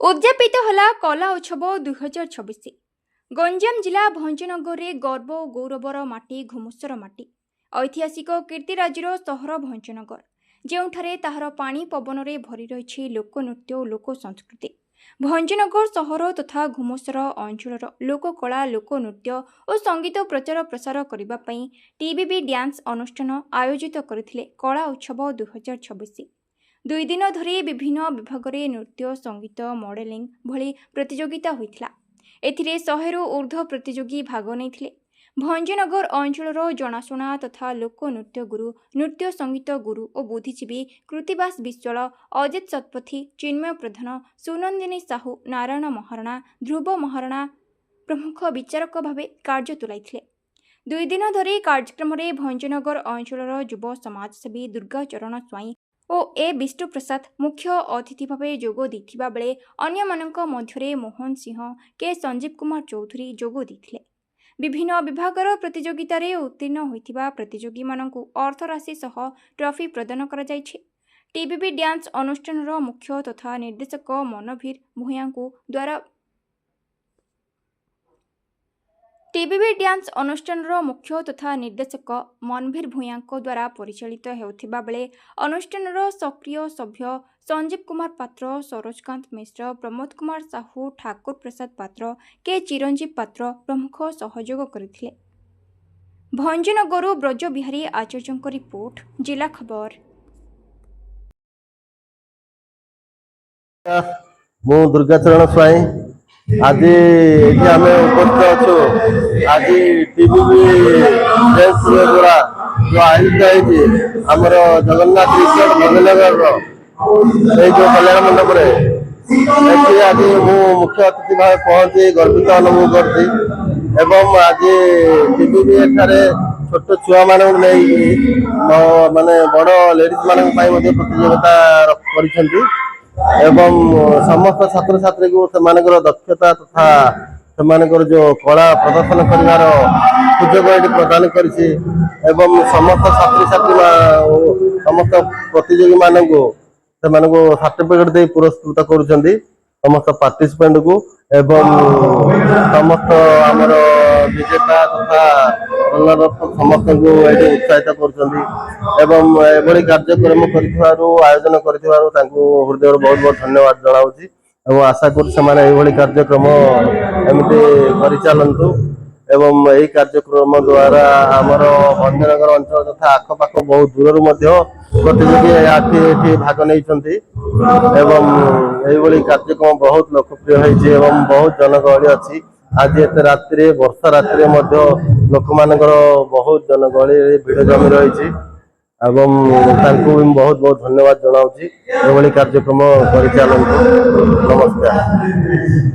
उद्यापित होला कला उत्सव 2026। गंजाम जिला भंजनगर में गर्व और गौरवर माटी घुमुसर माटी ऐतिहासिक कीर्तिराजीर सहर भंजनगर ଯେଉଁଠାରେ ତାହାର ପାଣି ପବନରେ ଭରି ରହିଛି ଲୋକନୃତ୍ୟ ଓ ଲୋକ ସଂସ୍କୃତି। ଭଞ୍ଜନଗର ସହର ତଥା ଘୁମସର ଅଞ୍ଚଳର ଲୋକକଳା ଲୋକନୃତ୍ୟ ଓ ସଙ୍ଗୀତ ପ୍ରଚାର ପ୍ରସାର କରିବା ପାଇଁ ଟିବିବି ଡ୍ୟାନ୍ସ ଅନୁଷ୍ଠାନ ଆୟୋଜିତ କରିଥିଲେ କଳା ଉତ୍ସବ 2026। 2 ଦିନ ଧରି ବିଭିନ୍ନ ବିଭାଗରେ ନୃତ୍ୟ ସଙ୍ଗୀତ ମଡେଲିଂ ଭଳି ପ୍ରତିଯୋଗିତା ହୋଇଥିଲା। ଏଥିରେ 100ରୁ ଊର୍ଦ୍ଧ୍ୱ ପ୍ରତିଯୋଗୀ ଭାଗ ନେଇଥିଲେ। भंजनगर अंचल जनाशुना तथा लोकनृत्य गुरु नृत्य संगीत गुरु और बुद्धिजीवी कृतिवास विश्वाल अजित शतपथी चिन्मय प्रधान सुनंदिनी साहू नारायण महाराणा ध्रुव महाराणा प्रमुख विचारक भाव कार्य तुलाई। 2 दिन धरी कार्यक्रम में भंजनगर अंचल युव समाजसेवी दुर्गाचरण स्वाई और ए विष्णुप्रसाद मुख्य अतिथि भाव जोग देथिबा बेले अन्य मानक मध्यरे मोहन सिंह के संजीव कुमार चौधरी जोग देथिले। विभिन्न विभागर प्रतियोगितार उत्तीर्ण होइथिबा प्रतियोगी मानकु अर्थराशि सह ट्रॉफी प्रदान करा जायछि। टीबीबी डांस अनुष्ठान मुख्य तथा निर्देशक मनभीर भूया द्वारा टीबीबी डांस अनुष्ठान मुख्य तथा निर्देशक मनभीर भूया द्वारा परिचालित हेउथिबा बेले अनुष्ठान सक्रिय सभ्य संजीव कुमार पात्र सरोजकांत मिश्र प्रमोद कुमार साहू ठाकुर प्रसाद पात्र के चिरंजीव पात्र प्रमुख सहयोग करथिले। भंजनगर ब्रज बिहारी आचार्य रिपोर्ट जिला खबर। मु दुर्गाचरण स्वाई आज आम उपस्थित अच्छु। आज टीबीबी डांस द्वारा जो आयोजित होती आमर जगन्नाथ रिसोर्ट भंजनगर जो कल्याण मंडप आज मु मुख्य अतिथि भाव पहुंची गर्वित अनुभव करती। आज टीबीबी छोट छुआ मान माने बड़ लेडीज मान प्रतियोगिता कर समस्त छात्र छात्री को दक्षता तथा जो कला प्रदर्शन कर सुजोग प्रदान कर समस्त छात्र छात्री समस्त प्रतियोगी मानक सर्टिफिकेट दे पुरस्कृत करुछंती समस्त पार्टिसिपेंट को समस्त आमर विजेता तथा समस्त को उत्साहित करुछंती एभली कार्यक्रम आयोजन हृदय बहुत बहुत धन्यवाद जनाऊँगी। आशा करी कार्यक्रम एमती परिचालतु एवं यही कार्यक्रम द्वारा आमर भंजनगर अंचल तथा आखपाख बहुत दूर प्रतियोगी भाग नहीं कार्यक्रम बहुत लोकप्रिय होती बहुत जनगहली अच्छी। आज एत रात्रि वर्षा रात्रि लोक मान बहुत जनगहली भिड़ जमी रही बहुत बहुत धन्यवाद जनाऊँगी। कार्यक्रम परिचालतु। नमस्कार।